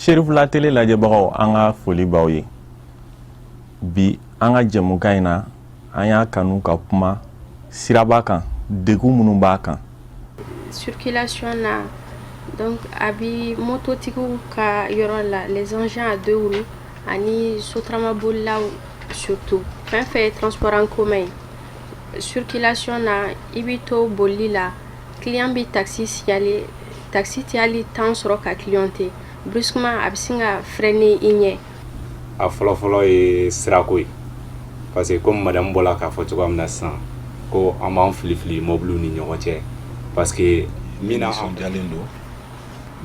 Cherif la télé lajɛbagaw an ka foli b'aw ye bi an ka jɛmukan in na an y'a kanu ka kuma siraba kan degun minnu b'a kan circulation na donc abi mototigiw ka yɔrɔ la les engins à deux roues ani sotramabolilaw surtout fɛn fɛn ye transport en commun circulation na i bi to bolili la client bi taxi sigale taxi ti hali temps sɔrɔ ka clienté brusquement a bɛ sin ka freiner i ɲɛ a fɔlɔfɔlɔ ye sirako ye parce que comme madame bɔla k'a fɔ cogoya min na sisan ko an b'an filifili mobiliw ni ɲɔgɔn cɛ parce que min na an jalen don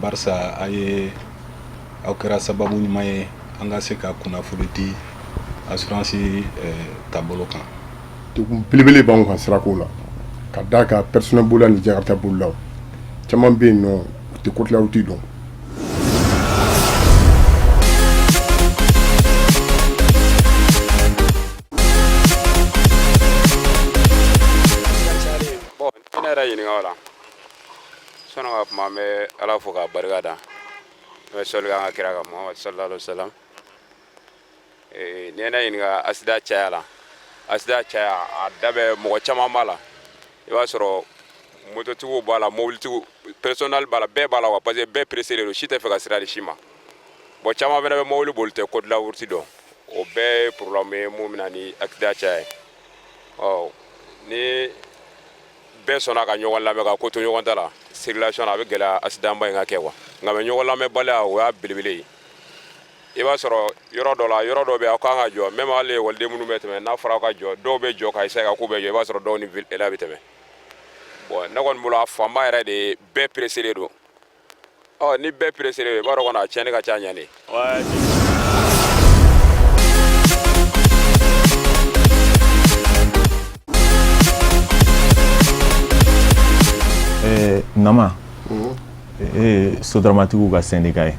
barisa a ye aw kɛra sababu ɲuman ye an ka se ka kunnafoni di assurance taabolo kan degun belebele b'anw kan sirako la ka d'a kan personnel bolilaw ni jakarta bolilaw caman bɛ yen nɔ u tɛ côte la route dɔn. Sɔnni ka kuma an bɛ Ala fo k'a barika da an bɛ sɔli kɛ an ka kira kan Muhamadu sallallahu alaihi wa sallam ni ye ne ɲininka accident caya la accident caya a da bɛ mɔgɔ caman b'a la i b'a sɔrɔ mototigiw b'a la mobilitigiw personnel b'a la bɛɛ b'a la wa parce que bɛɛ pressé de don si tɛ fɛ ka sira di si ma bon caman fana bɛ mobili boli tɛ code la route dɔn o bɛɛ ye problème ye mun bɛ na ni accident caya ye ni bɛɛ sɔnna ka ɲɔgɔn lamɛn ka ko to ɲɔgɔn ta la circulation a bɛ gɛlɛya accident ba in ka kɛ quoi nka mɛ ɲɔgɔn lamɛnbaliya o y'a belebele ye i b'a sɔrɔ yɔrɔ dɔ la yɔrɔ dɔ bɛ aw kan ka jɔ même hali ekɔliden minnu bɛ tɛmɛ n'a fɔra aw ka jɔ dɔw bɛ jɔ ka essayer ka ko bɛɛ jɔ i b'a sɔrɔ dɔw ni VLA bɛ tɛmɛ bon ne kɔni bolo a fanba yɛrɛ de ye bɛɛ pressé de don ni bɛɛ pressé de don i b'a dɔn kɔni a tiɲɛni ka ca ɲani nama sodaramatigiw ka syndicat ye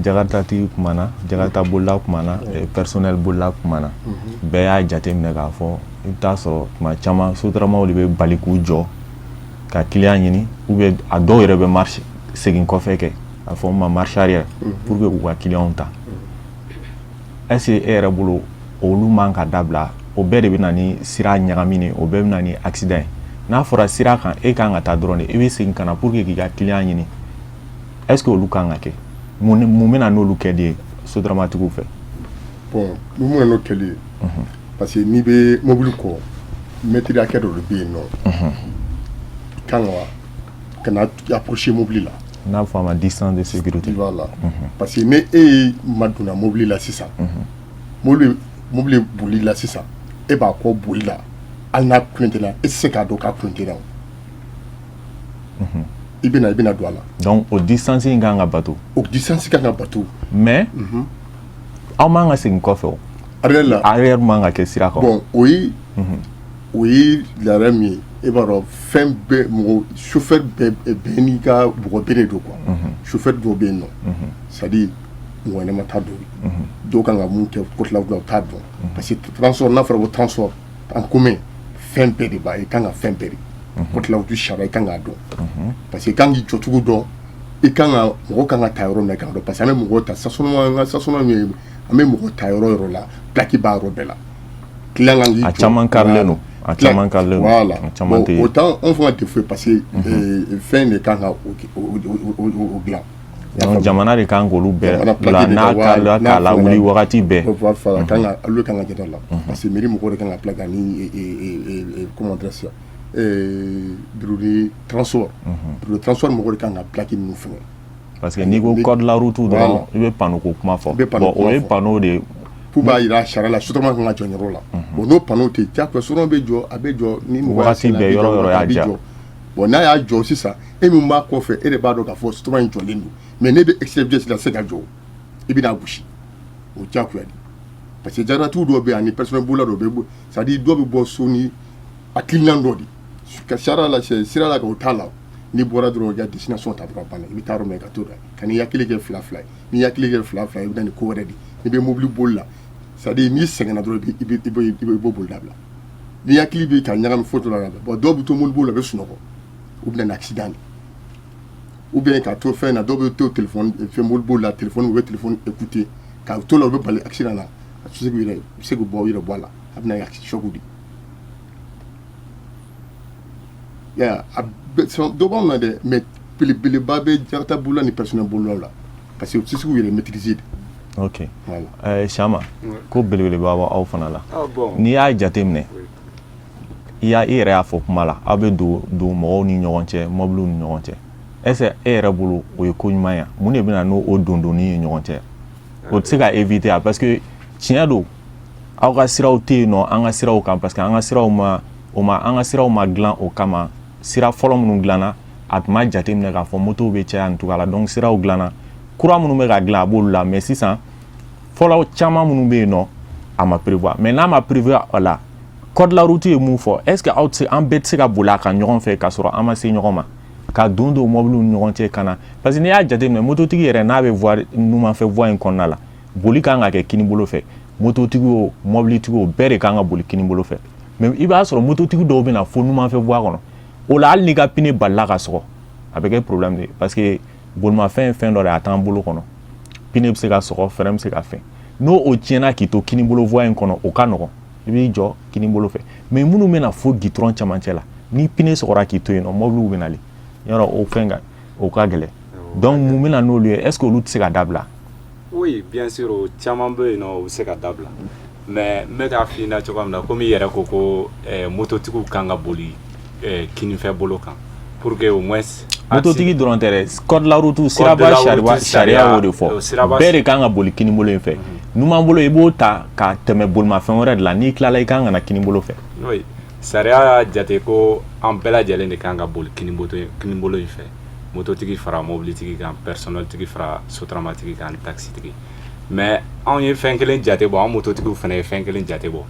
jakartatigi kumana jakarta bolila kumana personnel bolila kumana bɛɛ y'a jateminɛ k'a fɔ i bɛ taa sɔrɔ tuma caman sodaramaw de bɛ bali k'u jɔ ka client ɲini ou bien a dɔw yɛrɛ bɛ marche segin kɔfɛ kɛ a fɔ ma marche arrière pour que k'u ka client ta est ce que e yɛrɛ bolo olu man ka dabila o bɛɛ de bɛ na ni sira ɲagamini o bɛɛ bɛ na ni accident ye n'a fɔra sira kan e kan ka taa dɔrɔn de i bɛ segin ka na pour que k'i ka client ɲini est ce que olu kan ka kɛ mun bɛ na n'olu kɛli ye sodaramatigiw fɛ. bon mun bɛ na n'o kɛli ye parce que n'i bɛ mobili kɔ mɛtiri hakɛ dɔ de bɛ yen nɔ kan ka na approcher mobili la. n'a fɔ a ma distance de sécurité. voilà parce que ni e madonna mobili la sisan mobili boli la sisan e b'a kɔ boli la hali n'a kulonté la e tɛ se k'a dɔn k'a kulonté la i bɛna don a la. donc o distance in kan ka bato. o distance kan ka bato. mais aw man ka segin kɔfɛ o. arrière man ka kɛ sira kan. bon o ye laada min ye e b'a dɔn fɛn bɛɛ mɔgɔ chauffeur bɛɛ n'i ka bɔgɔ bere don quoi chauffeur dɔw bɛ yen nɔ c'est à dire mɔgɔ ɲɛnama t'a dɔn dɔw kan ka mun kɛ côte la route t'a dɔn parce que transport n'a fɔra ko transport en commun fɛn bɛɛ de b'a ye i kan ka fɛn bɛɛ de côte la route sariya i kan k'a dɔn parce que i kan k'i jɔcogo dɔn i kan ka mɔgɔ kan ka ta yɔrɔ min na i kan ka dɔn parce que an bɛ mɔgɔw ta stationnement min ye an bɛ mɔgɔ ta yɔrɔ la plaque b'a yɔrɔ bɛɛ la client kan k'i jɔ a caman karilen don a caman karilen don voilà a caman tɛ ye o temps anw fana tɛ foyi parce que fɛn de kan ka o dilan. jamana de kan k'olu bɛɛ bila n'a kalila k'a lawuli wagati bɛɛ. voilà olu kan ka jate la parce que mairie mɔgɔw de kan ka plaque ani comment dire ça bureau de transport mɔgɔw de kan ka plaque ninnu fɛngɛ. parce que n'i ko code la route dɔrɔn i bɛ panneau ko kuma fɔ bon o ye panneau de ye. pour b'a jira sariya la sotarama kan ka jɔ yɔrɔ la bon n'o panneau tɛ yen diyagoya sotarama bɛ jɔ a bɛ jɔ ni mɔgɔ y'a wagati bɛɛ yɔrɔ y'a ja bon n'a y'a jɔ sisan e min b'a kɔfɛ e de b'a dɔn k'a fɔ sotarama in jɔlen don mais ne bɛ excès de vitesse la se ka jɔ i bɛna gosi o diyagoya de parce que jakaratigiw dɔw bɛ yan ani personnel bolilaw dɔw bɛ c'est à dire dɔw bɛ bɔ so ni hakilina dɔ de ka sariya la sira la ka o t'a la n'i bɔra dɔrɔn i ka destination ta dɔrɔn banna i bɛ taa yɔrɔ min i ka t'o la ka n'i hakili kɛ fila ye n'i hakili kɛ fila i bɛ na ni ko wɛrɛ de n'i bɛ mobili boli la c'est à dire n'i sɛgɛnna dɔrɔn i b'o boli dabila n'i hakili bɛ ka ɲagami foto la bon dɔw bɛ to mobili boli la u bɛ sunɔgɔ u bɛ na ni accident de ou bien ka to fɛn na dɔw bɛ to téléphone fɛn mobile la téléphone ou téléphone écouter ka to la u bɛ bali accident na a tɛ se k'u bɔ u yɛrɛ bɔ a la a bɛna choc di dɔ b'anw na dɛ mais belebeleba bɛ Jakarta bolola ni personnel bololaw la parce que u tɛ se k'u yɛrɛ maîtriser de. Ok. Chama ko belebeleba b'aw fana la n'i y'a jateminɛ i yɛrɛ y'a fɔ kuma la aw bɛ don mɔgɔw ni ɲɔgɔn cɛ mobiliw ni ɲɔgɔn cɛ est-ce que e yɛrɛ bolo o ye ko ɲuman ye mun de bɛna n'o dondonni ye ɲɔgɔn cɛ o tɛ se ka éviter a parce que tiɲɛ don aw ka siraw tɛ yen nɔ an ka siraw kan parce que an ka siraw ma dilan o kama sira fɔlɔ minnu dilanna a tun ma jateminɛ k'a fɔ motow bɛ caya nin cogoya la donc siraw dilanna kura minnu bɛ ka dilan a b'olu la mais sisan fɔlɔ caman minnu bɛ yen nɔ a ma prévoir mais n'a ma prévoir a la code la route ye mun fɔ est-ce que aw tɛ an bɛɛ tɛ se ka boli a kan ɲɔgɔn fɛ k'a sɔrɔ an ma se ɲɔgɔn ma ka don mobiliw ni ɲɔgɔn cɛ ka na parce que n'i y'a jateminɛ mototigi yɛrɛ n'a bɛ voie numanfɛ voie in kɔnɔna la boli kan ka kɛ kinibolo fɛ mototigi o mobilitigi o bɛɛ de kan ka boli kinibolo fɛ mais i b'a sɔrɔ mototigi dɔw bɛ na fo numanfɛ voie kɔnɔ o la hali n'i ka pine balila ka sɔgɔ a bɛ kɛ problème de parce que bolimafɛn ye fɛn dɔ de a t'an bolo kɔnɔ pine bɛ se ka sɔgɔ frein bɛ se ka fɛn n'o o tiɲɛna k'i to kinibolo voie in kɔnɔ o ka nɔgɔn i b'i jɔ kinibolo fɛ mais minnu bɛ na fo gitron camancɛ la ni pine sɔgɔra k'i to yen nɔ mobiliw bɛ nali yɔrɔ o fɛn kan o ka gɛlɛn donc mun bɛ na n'olu ye est-ce que olu tɛ se ka dabila. Oui bien sûr o caman bɛ yen nɔ u bɛ se ka dabila mais n bɛ k'a f'i ɲɛna cogoya min na komi i yɛrɛ ko mototigiw kan ka boli kinifɛ bolo kan pour que au moins mototigi dɔrɔn tɛ dɛ code la route siraba sariya y'o de fɔ bɛɛ de kan ka boli kinibolo in fɛ numan bolo i b'o ta ka tɛmɛ bolimafɛn wɛrɛ de la n'i tilala i kan ka na kinibolo fɛ. oui sariya y'a jate ko an bɛɛ lajɛlen de kan ka boli kinibolo in fɛ mototigi fara mobilitigi kan personneltigi fara sotramatigi kan taxitigi mais anw ye fɛn kelen jate bɔ an mototigiw fana ye fɛn kelen jate bɔ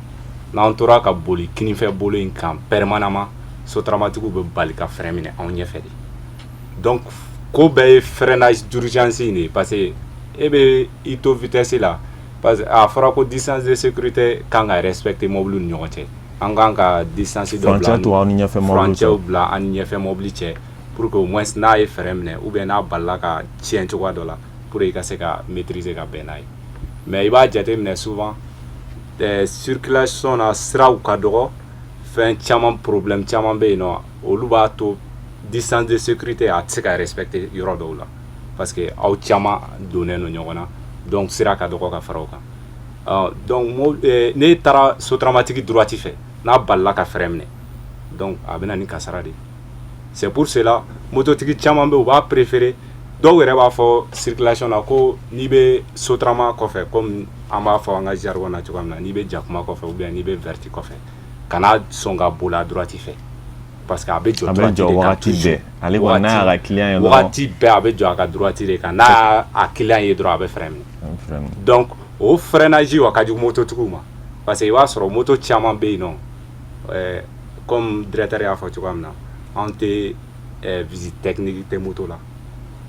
n'an tora ka boli kinifɛ bolo in kan permanemment sotramatigiw bɛ bali ka frein minɛ anw ɲɛfɛ de donc ko bɛɛ ye freinage d'urgence in de parce que e bɛ i to vitesse la parce que a fɔra ko distance de sécurité kan ka respecter mobiliw ni ɲɔgɔn cɛ an kan ka distance dɔ bila frontière bila an ni ɲɛfɛ mobili cɛ pour que au moins n'a ye frein minɛ ou bien n'a balila ka tiɲɛ cogoya dɔ la pour i ka se ka maîtriser ka bɛn n'a ye mais i b'a jateminɛ souvent circulation na siraw ka dɔgɔ fɛn caman problème caman bɛ yen nɔ olu b'a to distance de sécurité a tɛ se ka respecter yɔrɔ dɔw la parce que aw caman donnen don ɲɔgɔn na donc sira ka dɔgɔ ka fara o kan donc ne taara sotramatigi droite fɛ n'a balila ka frein minɛ donc a bɛ na ni kasara de c'est pour cela mototigi caman bɛ u b'a préférer dɔw yɛrɛ b'a fɔ circulation na ko n'i bɛ sotrama kɔfɛ comme an b'a fɔ an ka jargon na cogoya min na n'i bɛ jakuma kɔfɛ ou bien n'i bɛ verti kɔfɛ kana sɔn ka boli a droite fɛ parce que a bɛ jɔ droite de kan wagati bɛɛ ale kɔni n'a y'a ka client ye dɔrɔn wagati bɛɛ a bɛ jɔ a ka droite de kan n'a y'a a client ye dɔrɔn a bɛ frein minɛ donc o freinage a ka jugu mototigiw ma parce que i b'a sɔrɔ moto caman bɛ yen nɔ comme directeur y'a fɔ cogoya min na an tɛ visite technique tɛ moto la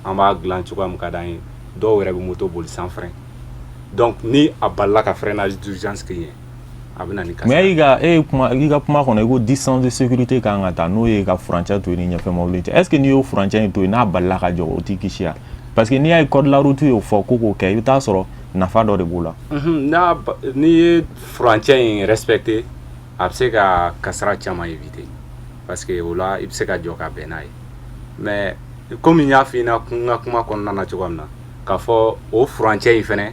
an b'a dilan cogoya min ka d'an ye dɔw yɛrɛ bɛ moto boli sans frein donc ni a balila ka freinage d'urgence kɛ yen a bɛ na ni kasara. mais i ka kuma kɔnɔ i ko distance de sécurité kan ka ta n'o ye ka furancɛ to i ni ɲɛfɛ mobili cɛ est ce que n'i y'o furancɛ in to yen n'a balila ka jɔ o t'i kisi ya parce que n'i y'a ye code la route y'o fɔ ko k'o kɛ i bɛ taa sɔrɔ nafa dɔ de b'o la. n'i ye furancɛ in respecté a bɛ se ka kasara caman éviter parce que o la i bɛ se ka jɔ ka bɛn n'a ye mais comme n y'a f'i ɲɛna n ka kuma kɔnɔna na cogoya min na k'a fɔ o furancɛ in fɛnɛ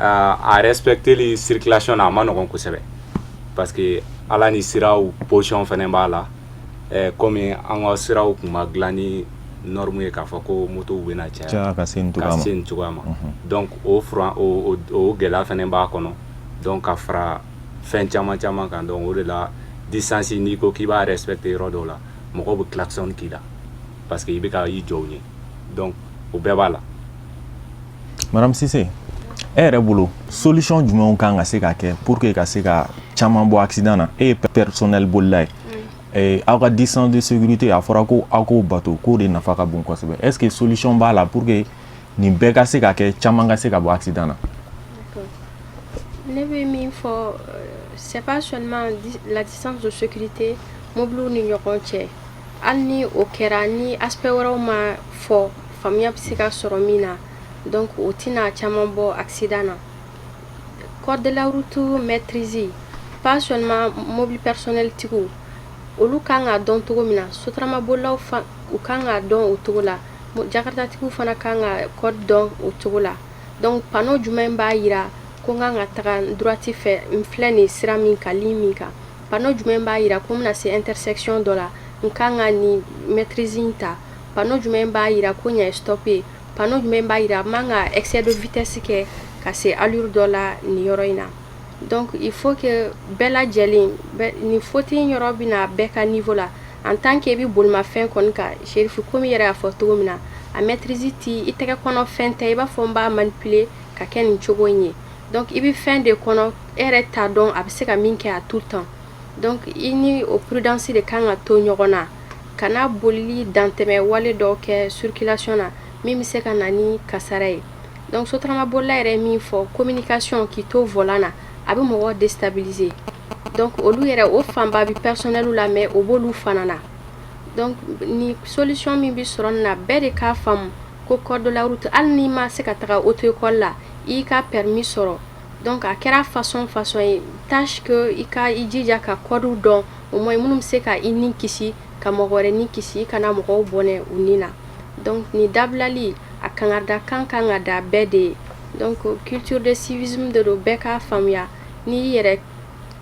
a respecteli circulation na a ma nɔgɔn kosɛbɛ parce que ala ni siraw position fɛnɛ b'a la komi an ka siraw kun ma dilan ni norme ye k'a fɔ ko motow bɛna caya ka se nin cogoya ma donc o gɛlɛya fɛnɛ b'a kɔnɔ donc ka fara fɛn caman caman kan donc o de la distance n'i ko k'i b'a respecter yɔrɔ dɔw la mɔgɔw bɛ klaxon k'i la parce que i bɛ ka i jɔ u ɲɛ donc o bɛɛ b'a la. madame Cissé e yɛrɛ bolo solution jumɛnw kan ka se ka kɛ pour que ka se ka caman bɔ accident na e ye personnel bolila ye aw ka distance de sécurité a fɔra ko aw k'o bato k'o de nafa ka bon kosɛbɛ est ce que solution b'a la pour que nin bɛɛ ka se ka kɛ caman ka se ka bɔ accident na. ne bɛ min fɔ c'est pas seulement la distance de sécurité mobiliw ni ɲɔgɔn cɛ hali ni o kɛra ni aspect wɛrɛw ma fɔ faamuya bɛ se ka sɔrɔ min na donc o tɛna caman bɔ accident na. Code de la route maîtrise pas seulement mobile personnel tigiw olu kan ka dɔn cogo min na sotarama bolilaw u kan ka dɔn o cogo la jakarta tigiw fana kan ka code dɔn o cogo la. Donc panneau jumɛn b'a yira ko n kan ka taga droite fɛ n filɛ nin sira min kan ligne min kan, panneau jumɛn b'a yira ko n bɛna se intersection dɔ la n kan ka nin maîtrise in ta, panneau jumɛn b'a yira ko ɲɛ stop ye, panneau jumɛn b'a yira n man ka excès de vitesse kɛ ka se allure dɔ la nin yɔrɔ in na. Donc il faut que bɛɛ lajɛlen nin faute in yɔrɔ bɛna bɛɛ ka niveau la en tant que i bɛ bolimafɛn kɔni kan Sherifu komi i yɛrɛ y'a fɔ cogo min na a maîtrise ti i tɛgɛ kɔnɔ fɛn tɛ i b'a fɔ n b'a manipuler ka kɛ nin cogo in ye. Donc i bɛ fɛn de kɔnɔ e yɛrɛ t'a dɔn a bɛ se ka min kɛ a tout le temps. Donc i ni o prudence de kan ka to ɲɔgɔn na kana bolili dantɛmɛ wale dɔw kɛ circulation na min bɛ se ka na ni kasara ye. Donc sotarama bolila yɛrɛ min fɔ communication k'i to volant na a bɛ mɔgɔ déstabiliser. Donc olu yɛrɛ o fanba bɛ personnel la mais o b'olu fana na. Donc ni solution min bɛ sɔrɔ nin na bɛɛ de k'a faamu ko code de la route hali n'i ma se ka taga auto école la i ka permis sɔrɔ. Donc a kɛra façon ye tâche que i ka i jija ka code dɔn au moins minnu bɛ se ka i ni kisi ka mɔgɔ wɛrɛ ni kisi i kana mɔgɔw bɔnɛ u ni na. Donc ni dabilali a kangarida kan ka da bɛɛ de ye. Donc culture de civisme de don bɛɛ k'a faamuya n'i yɛrɛ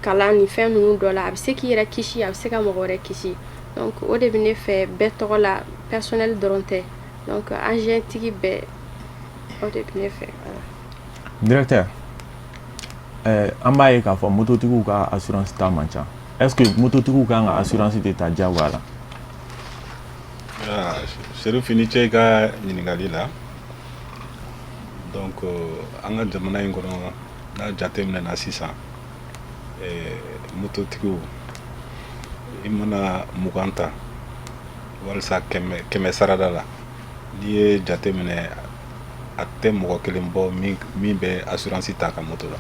kalan ni fɛn ninnu dɔ la a bɛ se k'i yɛrɛ kisi a bɛ se ka mɔgɔ wɛrɛ kisi. Donc o de bɛ ne fɛ bɛɛ tɔgɔ la personnel dɔrɔn tɛ donc engin tigi bɛɛ o de bɛ ne fɛ. Directeur an b'a ye k'a fɔ mototigiw ka assurance ta man ca est ce que mototigiw kan ka assurance de ta diyagoya la. Sherifu ni ce i ka ɲininkali la donc an ka jamana in kɔnɔ n'a jateminɛna sisan mototigiw i mana 20 ta walisa 100 sarada la n'i ye jateminɛ a tɛ mɔgɔ kelen bɔ min bɛ assurance ta ka moto la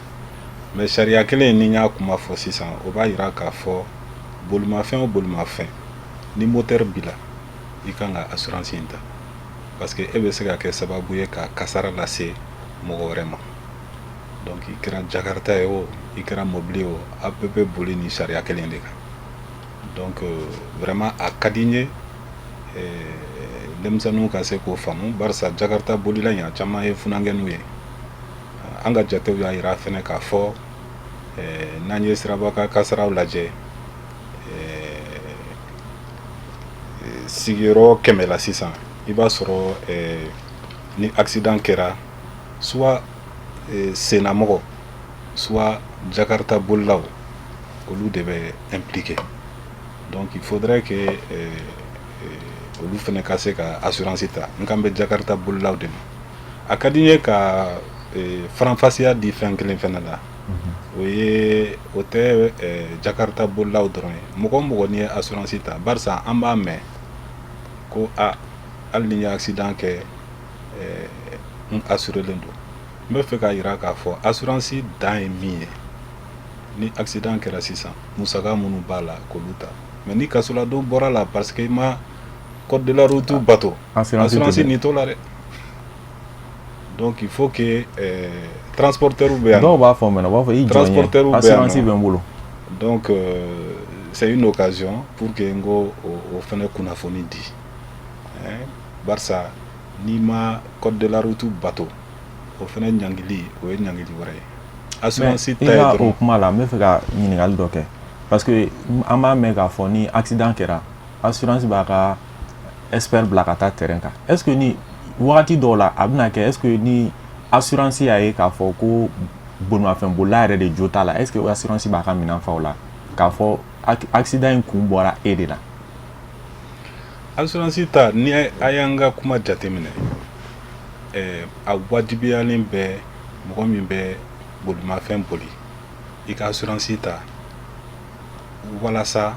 mais sariya kelen ni y'a kuma fɔ sisan o b'a yira k'a fɔ bolimafɛn o bolimafɛn ni moteur b'i la i kan ka assurance in ta parce que e bɛ se ka kɛ sababu ye ka kasara lase mɔgɔ wɛrɛ ma. Donc i kɛra jakarta ye o i kɛra mobili o a bɛɛ bɛ boli ni sariya kelen de kan. Donc vraiment a ka di n ye denmisɛnninw ka se k'o faamu barisa jakarta bolila in a caman ye funangɛnniw ye. An ka jatew y'a yira fɛnɛ k'a fɔ n'an ye siraba ka kasaraw lajɛ sigiyɔrɔ 100 la sisan i b'a sɔrɔ ni accident kɛra soit sennamɔgɔ soit jakarta bolilaw olu de bɛ impliqué. Donc il faudrait que olu fɛnɛ ka se ka assurance ta n kan bɛ jakarta bolilaw de ma. A ka di n ye ka faranfasiya di fɛn kelen fɛnɛ la o tɛ jakarta bolilaw dɔrɔn ye mɔgɔ mɔgɔ ni ye assurance ta barisa an b'a mɛn ko hali ni ye accident kɛ n assurelen don. N bɛ fɛ k'a yira k'a fɔ assurance dan ye min ye ni accident kɛra sisan musaka minnu b'a la k'olu ta mais ni kasoladenw bɔra la parce que i ma code de la route bato assurance ni t'o la dɛ. Donc il faut que transporteur bɛ yan dɔw b'a fɔ mɛnɛ u b'a fɔ i jɔn ye assurance bɛ n bolo. Donc c'est une occasion pour que n ko o fɛnɛ kunnafoni di barisa n'i ma code de la route bato o fɛnɛ ɲangili o ye ɲangili wɛrɛ ye. Assurance ta ye dɔrɔn o kuma la n bɛ fɛ ka ɲininkali dɔ kɛ parce que an b'a mɛn k'a fɔ ni accident kɛra assurance b'a ka expert bila ka taa terrain kan est ce que ni wagati dɔw la a bɛna kɛ est ce que ni assurance y'a ye k'a fɔ ko bolimafɛn bolila yɛrɛ de jo t'a la est ce que assurance b'a ka minɛn fa o la k'a fɔ accident in kun bɔra e de la. Assurance ta ni a y'an ka kuma jateminɛ a wajibiyalen bɛ mɔgɔ min bɛ bolimafɛn boli i ka assurance ta walasa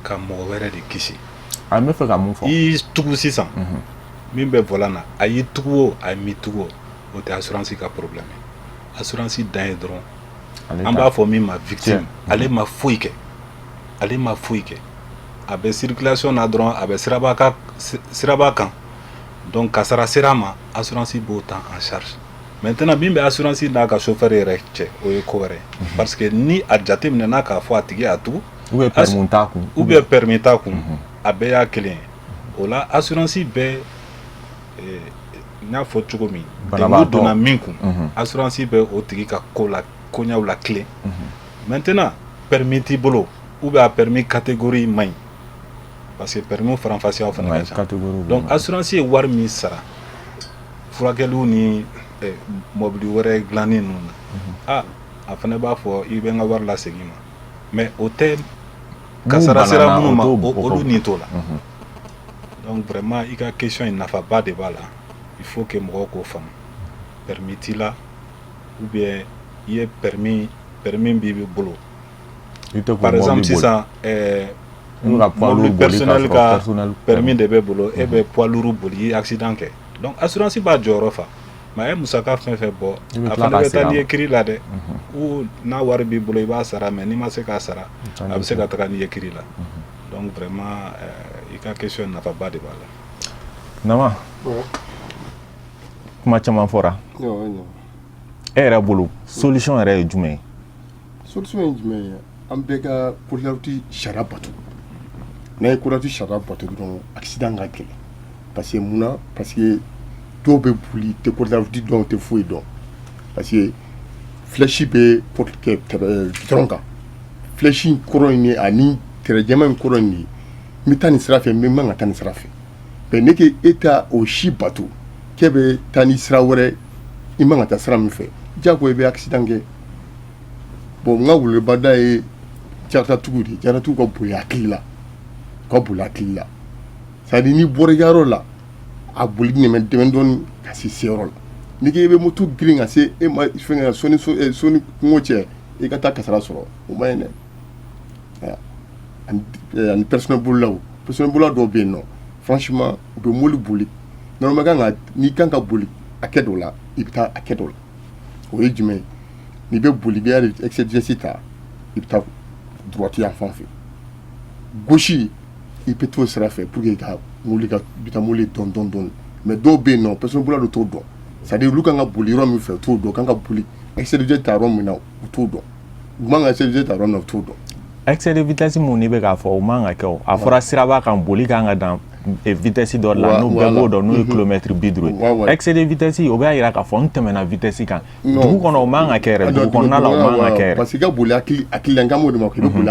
ka mɔgɔ wɛrɛ de kisi. A bɛ fɛ ka mun fɔ i tugu sisan min bɛ volant na a y'i tugu o a m'i tugu o tɛ assurance ka problème ye. Assurance dan ye dɔrɔn an b'a fɔ min ma victime ale ma foyi kɛ a bɛ circulation na dɔrɔn a bɛ siraba kan donc kasara sera ma assurance b'o ta en charge maintenant min bɛ assurance n'a ka chauffeur yɛrɛ cɛ o ye ko wɛrɛ parce que ni a jateminɛ n'a k'a fɔ a tigi a tugu ou bien permis t'a kun a bɛɛ y'a kelen o la assurance bɛɛ n y'a fɔ cogo min dengu donna min kun assurance bɛ o tigi ka koɲaw la tilen maintenant permis t'i bolo ou bien a permis catégorie man ɲi parce que permis faranfasiyaw fana ka ca donc assurance ye wari min sara furakɛliw ni mobili wɛrɛ dilanni ninnu na a fana b'a fɔ i bɛ n ka wari lasegin ma mais o tɛ kasara sera minnu ma olu ni t'o la donc vraiment i ka question in nafaba de b'a la il faut que mɔgɔw k'o faamu permis t'i la ou bien i ye permis b'i bolo par exemple sisan mobili personnel ka permis de bɛ bolo e bɛ poids lourd boli i ye accident kɛ donc assurance b'a jɔyɔrɔ fa mais a ye musaka fɛn fɛn bɔ a fana bɛ taa n'i ye kiiri la dɛ ou n'a wari b'i bolo i b'a sara mais n'i ma se k'a sara a bɛ se ka taga n'i ye kiiri la donc vraiment i ka question nafaba de b'a la. Nama kuma caman fɔra e yɛrɛ bolo solution yɛrɛ ye jumɛn ye? Solution ye jumɛn ye? An bɛɛ ka kodawti sariya bato. N'a ye kodawti sariya bato dɔrɔn accident ka gɛlɛn parce que munna parce que dɔw bɛ boli tɛ kodawti dɔn tɛ foyi dɔn parce que flèche bɛ gitɔrɔn kan flèche in kɔrɔ in ye ani tɛrɛjɛma in kɔrɔ in ye n bɛ taa nin sira fɛ n bɛ man ka taa nin sira fɛ mais ne ke e ta o si bato k'e bɛ taa ni sira wɛrɛ i man ka taa sira min fɛ jago i bɛ accident kɛ bon n ka weleweleda ye jaratatigiw de jaratatigiw ka boli hakili la c'est à dire n'i bɔra i ka yɔrɔ la a boli dɛmɛ dɔɔni ka se yɔrɔ la n'i k'i bɛ moto girin ka se e ma fɛn ka soni kungo cɛ i ka taa kasara sɔrɔ o ma ɲi dɛ ani personnel bolilaw dɔw bɛ yen nɔ franchement u bɛ mobili boli normalement n'i kan ka boli hakɛ dɔ la i bɛ taa hakɛ dɔ la o ye jumɛn ye n'i bɛ boli n'i y'a excès de vitesse ta i bɛ taa droite yan fan fɛ gauche i bɛ t'o sira fɛ pour que ka mobili ka i bɛ taa mobili dɔn mais dɔw bɛ yen nɔ personnel bolilaw t'o dɔn c'est à dire olu kan ka boli yɔrɔ min fɛ u t'o dɔn kan ka boli excès de vitesse ta yɔrɔ min na u t'o dɔn u man ka excès de vitesse ta yɔrɔ min na u t'o dɔn. Excès de vitesse mun ni bɛ k'a fɔ o man ka kɛ o a fɔra siraba kan boli kan ka dan vitesse dɔ la n'u bɛɛ b'o dɔn n'o ye kilomètre 50 ye excès de vitesse o b'a jira k'a fɔ n tɛmɛna vitesse kan dugu kɔnɔ o man ka kɛ yɛrɛ dugu kɔnɔna la o man ka kɛ yɛrɛ parce que i ka boli hakili la n kan b'o de ma k'i bɛ boli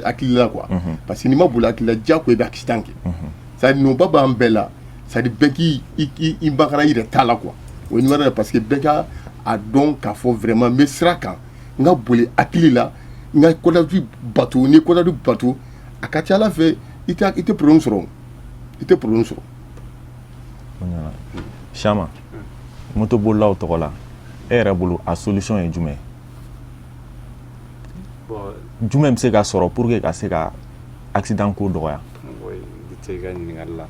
hakili la quoi parce que n'i ma boli hakili la diyagoya i bɛ accident kɛ c'est à dire nɔba b'an bɛɛ la c'est à dire bɛɛ k'i bakara i yɛrɛ t'a la quoi o ye numéro ye parce que bɛɛ ka a dɔn k'a fɔ vraiment n bɛ sira kan n ka boli hakili la n ka kodawti bato n'i ye kodawti bato a ka ca ala fɛ i tɛ problème sɔrɔ Chama moto bolilaw tɔgɔ la e yɛrɛ bolo a solution ye jumɛn jumɛn bɛ se ka sɔrɔ pour que ka se ka accident ko dɔgɔya? Oui, i ka ɲininkali la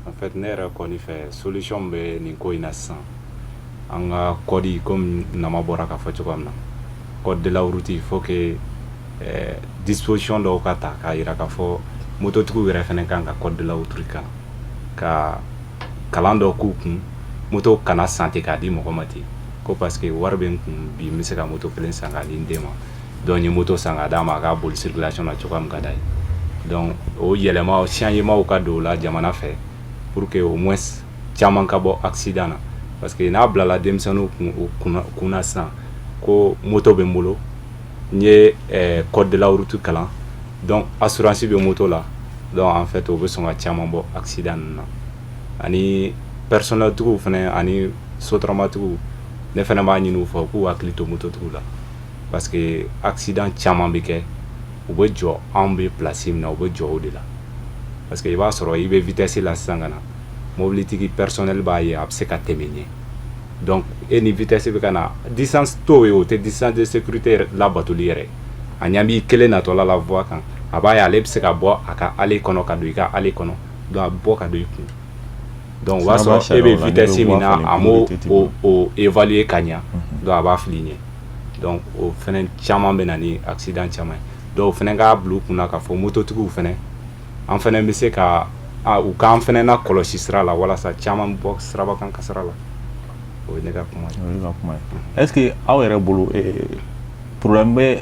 en fait ne yɛrɛ kɔni fɛ solution bɛ nin ko in na sisan an ka code comme Nama bɔra k'a fɔ cogoya min na code de la route il faut que disposition dɔw ka ta k'a jira k'a fɔ mototigiw yɛrɛ fɛnɛ kan ka code de la route kan ka kalan dɔ k'u kun moto kana san ten k'a di mɔgɔ ma ten ko parce que wari bɛ n kun bi n bɛ se ka moto kelen san k'a di n den ma donc n ye moto san k'a d'a ma a k'a boli circulation na cogoya min ka d'a ye donc o yɛlɛmaw changement ka don o la jamana fɛ pour que au moins caman ka bɔ accident na parce que n'a bilala denmisɛnninw kunna sisan ko moto bɛ n bolo n ye code de la route kalan donc assurance bɛ moto la donc en fait o bɛ sɔn ka caman bɔ accident ninnu na ani personnel tigiw fɛnɛ ani sotarama tigiw ne fɛnɛ b'a ɲini u fɛ k'u hakili to moto tigiw la parce que accident caman bɛ kɛ u bɛ jɔ anw bɛ place min na u bɛ jɔ o de la parce que i b'a sɔrɔ i bɛ vitesse la sisan ka na mobilitigi personnel b'a ye a bɛ se ka tɛmɛ ɲɛ donc e ni vitesse bɛ ka na distance t'o ye o tɛ distance de sécurité labatoli yɛrɛ a ɲɛ b'i kelen natɔla la voie kan a b'a ye ale bɛ se ka bɔ a ka allée kɔnɔ ka don i ka allée kɔnɔ donc a bɛ bɔ ka don i kun donc o b'a sɔrɔ e bɛ vitesse min na a m'o évaluer ka ɲɛ donc a b'a fili ɲɛ donc o fɛnɛ caman bɛ na ni accident caman ye dɔw fɛnɛ k'a bila u kunna k'a fɔ mototigiw fɛnɛ an fɛnɛ bɛ se ka u k'an fɛnɛ na kɔlɔsi sira la walasa caman bɔ siraba kan kasara la o ye ne ka kuma ye. Est-ce que aw yɛrɛ bolo problème bɛ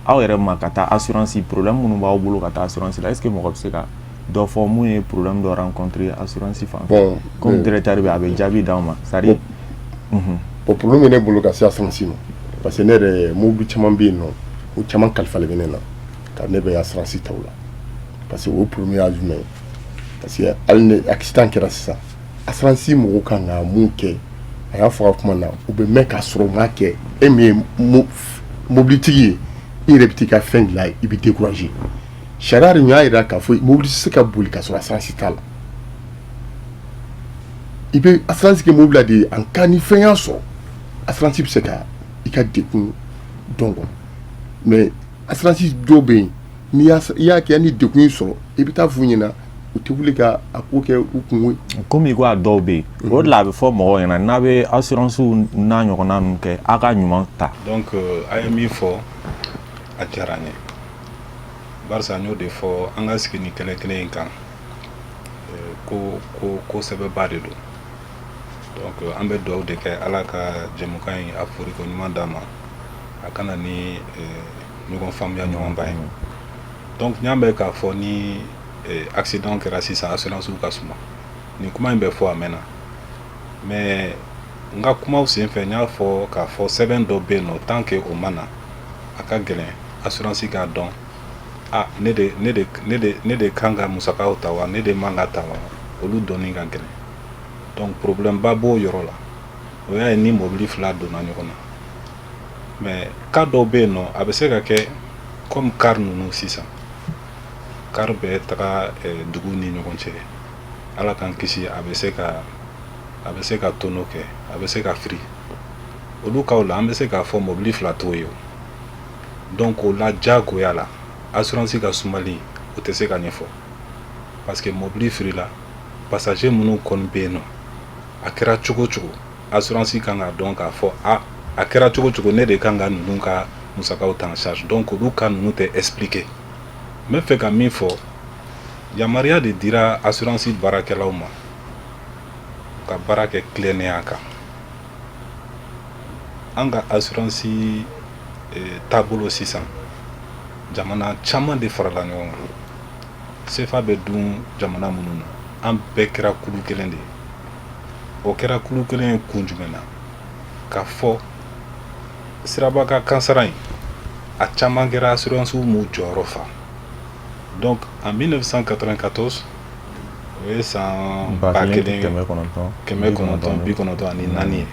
aw yɛrɛ ma ka taa assurance problème minnu b'aw bolo ka taa assurance la est-ce que mɔgɔ bɛ se ka dɔ fɔ mun ye problème dɔ rencontrer assurance fan fɛ comme directeur bɛ a bɛ jaabi d'aw ma c'est-à-dire o problème ye ne bolo ka se assurance ma parce que ne yɛrɛ mobili caman bɛ yen nɔ o caman kalifalen bɛ ne na ka ne bɛ assurance ta o la parce que o problème y'a jumɛn parce que hali ni accident kɛra sisan assurance mɔgɔw kan ka mun kɛ a y'a fɔ a kuma na u bɛ mɛn k'a sɔrɔ u m'a kɛ e min ye mobilitigi ye i yɛrɛ bɛ t'i ka fɛn dilan i bɛ décourager sariya de y'a jira k'a fɔ mobili tɛ se ka boli ka sɔrɔ assurance t'a la i bɛ assurance kɛ mobili la de en cas ni fɛn y'a sɔrɔ assurance bɛ se ka i ka dekun dɔn kɔnɔ mais assurance dɔw bɛ yen n'i y'a kɛ ni dekun y'i sɔrɔ i bɛ taa f'u ɲɛna u tɛ wuli ka a ko kɛ u kun ye. Komi i ko a dɔw bɛ yen o de la a bɛ fɔ mɔgɔw ɲɛna n'a bɛ assurance n'a ɲɔgɔnna ninnu kɛ a ka ɲuman ta. donc a ye min fɔ a diyara n ye barisa n y'o de fɔ an ka sigi ni kɛlɛ kelen in kan ko sɛbɛba de don donc an bɛ dugawu de kɛ ala ka jɛmukan in a foriko ɲuman d'a ma a kana ni ɲɔgɔn faamuya ɲɔgɔnba ye donc n y'a mɛn k'a fɔ ni accident kɛra sisan assurance ka suma ni kuma in bɛ fɔ a mɛnna mais n ka kumaw senfɛ n y'a fɔ k'a fɔ sɛbɛn dɔ bɛ yen nɔ tant que o ma na a ka gɛlɛn assurance k'a dɔn ne de kan ka musakaw ta wa ne de man ka ta wa olu dɔnni ka gɛlɛn donc problème ba b'o yɔrɔ la o y'a ye ni mobili fila donna ɲɔgɔn na mais cas dɔw bɛ yen nɔ a bɛ se ka kɛ comme car ninnu sisan car bɛ taga dugu ni ɲɔgɔn cɛ ala k'an kisi a bɛ se ka tonneau kɛ a bɛ se ka firi olu kaw la an bɛ se k'a fɔ mobili fila t'o ye donc o la diyagoya la assurance ka sumali o tɛ se ka ɲɛfɔ parce que mobili firila passager minnu kɔni bɛ yen nɔ a kɛra cogo cogo assurance kan ka dɔn k'a fɔ a kɛra cogo cogo ne de kan ka ninnu ka musakaw ta en charge donc olu ka ninnu tɛ expliquer n bɛ fɛ ka min fɔ yamaruya de dira assurance baarakɛlaw ma ka baara kɛ tilennenya kan an ka assurance taabolo sisan jamana caman de farala ɲɔgɔn kan sefa bɛ dun jamana minnu na an bɛɛ kɛra kulu kelen de ye o kɛra kulu kelen ye kun jumɛn na k'a fɔ siraba ka kansara in a caman kɛra assurance m'u jɔyɔrɔ fa donc en 1994 o ye san 1994 ye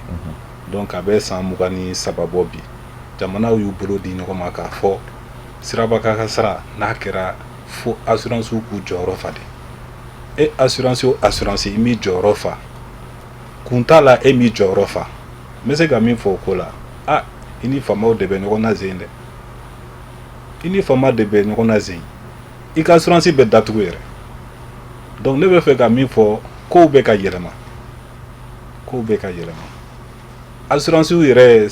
donc a bɛ san 23 bɔ bi jamanaw y'u bolo di ɲɔgɔn ma k'a fɔ siraba ka kansara n'a kɛra fo assurance k'u jɔyɔrɔ fa de assurance o assurance i m'i jɔyɔrɔ fa kun t'a la e m'i jɔyɔrɔ fa n bɛ se ka min fɔ o ko la i ni faamaw de bɛ ɲɔgɔn na zen dɛ i ni faama de bɛ ɲɔgɔn na zen i ka assurance bɛ datugu yɛrɛ donc ne bɛ fɛ ka min fɔ kow bɛ ka yɛlɛma assurance yɛrɛ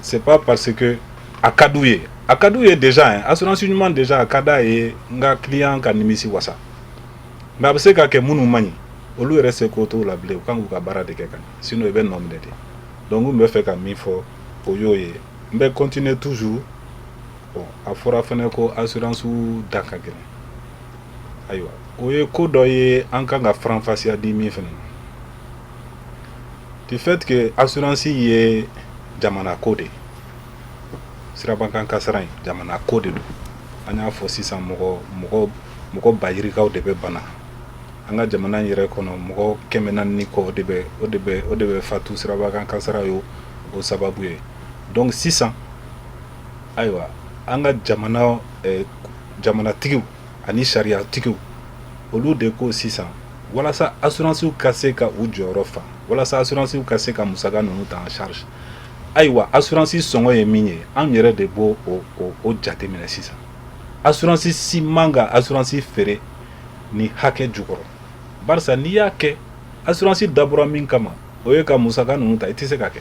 c'est pas parce que a ka d'u ye déjà assurance ɲuman déjà a ka d'a ye n ka client ka nimisi wasa mais a bɛ se ka kɛ minnu man ɲi olu yɛrɛ se ko t'o la bilen u kan k'u ka baara de kɛ ka ɲɛ sinon i bɛ nɔ minɛ de donc n bɛ fɛ ka min fɔ o y'o ye n bɛ continuer toujours bon a fɔra fɛnɛ ko assurance da ka gɛlɛn ayiwa o ye ko dɔ ye an kan ka faranfasiya di min fɛnɛ na du fait que assurance ye jamana ko de sirabakan kasara in jamana ko de don an y'a fɔ sisan mɔgɔ bayirikaw de bɛ bana an ka jamana in yɛrɛ kɔnɔ mɔgɔ 400 kɔ o de bɛ fatu sirabakan kasara ye o sababu ye donc sisan ayiwa an ka jamanatigiw ani sariyatigiw olu de ko sisan walasa assurance ka se ka u jɔyɔrɔ fa walasa assurance ka se ka musaka ninnu ta en charge ayiwa assurance sɔngɔ ye min ye an yɛrɛ de b'o o jate minɛ sisan assurance si man ka assurance feere ni hakɛ jukɔrɔ barisa n'i y'a kɛ assurance dabɔra min kama o ye ka musaka ninnu ta i tɛ se ka kɛ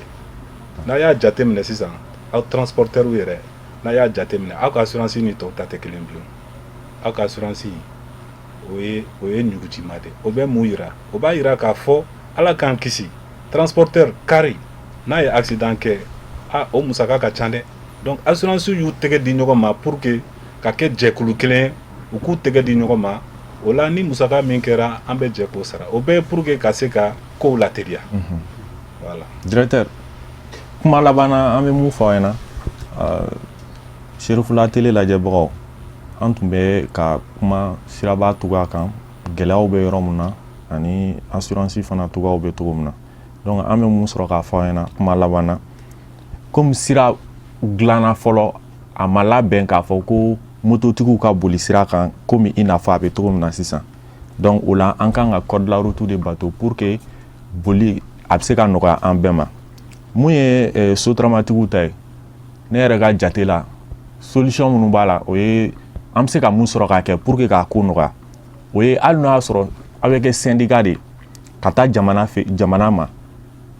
n'a y'a jate minɛ sisan aw transporteur yɛrɛ n'a y'a jateminɛ aw ka assurance ni tɔw ta tɛ kelen bilen aw ka assurance o ye ɲugutima de o bɛ mun yira o b'a yira k'a fɔ ala k'an kisi transporteur kari n'a ye accident kɛ o musaka ka ca dɛ donc assurance y'u tɛgɛ di ɲɔgɔn ma pour que ka kɛ jɛkulu kelen u k'u tɛgɛ di ɲɔgɔn ma o la ni musaka min kɛra an bɛ jɛ k'o sara o bɛɛ ye pour que ka se ka kow lateliya voilà directeur kuma laban na an bɛ mun fɔ aw ɲɛna Serifula tele lajɛbagaw an tun bɛ ka kuma siraba cogoya kan gɛlɛyaw bɛ yɔrɔ min na ani assurance fana cogoyaw bɛ cogo min na donc an bɛ mun sɔrɔ k'a fɔ aw ɲɛna kuma laban na comme sira dilanna fɔlɔ a ma labɛn k'a fɔ ko mototigiw ka boli sira kan komi i n'a fɔ a bɛ cogo min na sisan donc o la an kan ka code la route de bato pour que boli a bɛ se ka nɔgɔya an bɛɛ ma mun ye sotaramatigiw ta ye ne yɛrɛ ka jate la solution minnu b'a la o ye an bɛ se ka mun sɔrɔ k'a kɛ pour que k'a ko nɔgɔya o ye hali n'o y'a sɔrɔ aw bɛ kɛ syndicat de ka taa jamana ma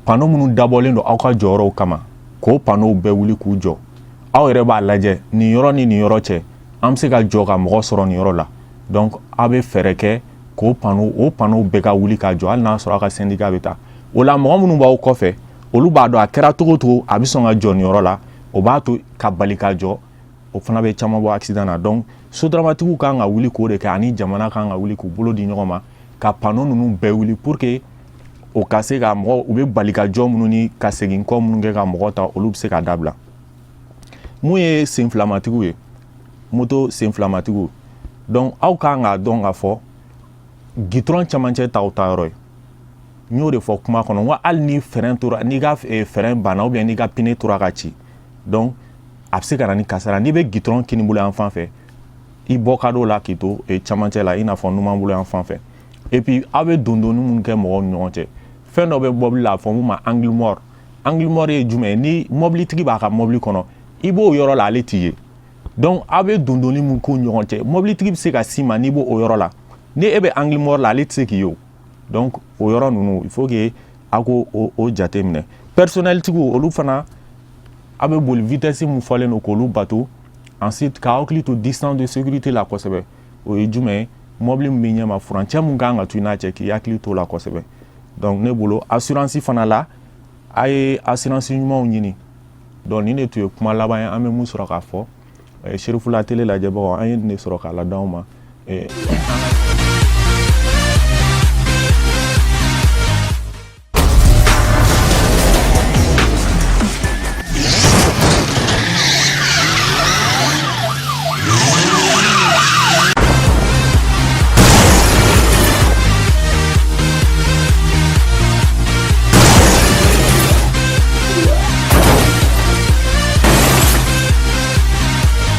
panneau minnu dabɔlen don aw ka jɔyɔrɔw kama k'o panneau bɛɛ wuli k'u jɔ aw yɛrɛ b'a lajɛ nin yɔrɔ ni nin yɔrɔ cɛ an bɛ se ka jɔ ka mɔgɔ sɔrɔ nin yɔrɔ la donc aw bɛ fɛɛrɛ kɛ k'o panneau bɛɛ ka wuli ka jɔ hali n'a sɔrɔ aw ka syndicat bɛ taa o la mɔgɔ minnu b'aw kɔfɛ olu b'a dɔn a kɛra cogo o cogo a bɛ sɔn ka jɔ nin yɔrɔ la o b'a to ka bali ka jɔ o fana bɛ caman bɔ accident na donc sotaramatigiw kan ka wuli k'o de kɛ ani jamana kan ka wuli k'u bolo di ɲɔgɔn ma ka panneau ninnu bɛɛ wuli pour que o ka se ka mɔgɔ u bɛ bali ka jɔ minnu ni ka segin kɔ minnu kɛ ka mɔgɔ ta olu bɛ se ka dabila mun ye senfilamatigiw ye moto senfilamatigiw donc aw kan k'a dɔn k'a fɔ gitɔrɔn camancɛ t'aw ta yɔrɔ ye n y'o de fɔ kuma kɔnɔ n ko hali ni frein tora n'i ka frein banna ou bien n'i ka pneu tora ka ci donc a bɛ se ka na ni kasara n'i bɛ gitɔrɔn kini bolo yan fan fɛ i bɔ ka d'o la k'i to camancɛ la i n'a fɔ numan bolo yan fan fɛ et puis aw bɛ dondonni minnu kɛ mɔgɔw ni ɲɔgɔn cɛ fɛn dɔ bɛ mɔbili la a fɔ mun ma angle mort ye jumɛn ye ni mɔbilitigi b'a ka mɔbili kɔnɔ i b'o yɔrɔ la ale t'i ye donc aw bɛ dondonni min k'u ɲɔgɔn cɛ mɔbilitigi bɛ se ka s'i ma n'i b'o yɔrɔ la ni e bɛ angle mort la ale tɛ se k'i ye o donc o yɔrɔ ninnu il faut que aw k'o jate minɛ personnel tigiw olu fana aw bɛ boli vitesse min fɔlen don k'olu bato ensuite ka hakili to distance de sécurité la kosɛbɛ o ye jumɛn ye mɔbili min bɛ ɲɛma furancɛ min kan ka to i n'a cɛ k'i hakili to la kosɛbɛ donc ne bolo assurance fana la a ye assurance ɲumanw ɲini donc nin de tun ye kuma laban ye an bɛ mun sɔrɔ k'a fɔ Serifula tele lajɛbagaw an ye nin de sɔrɔ k'a ladaw ma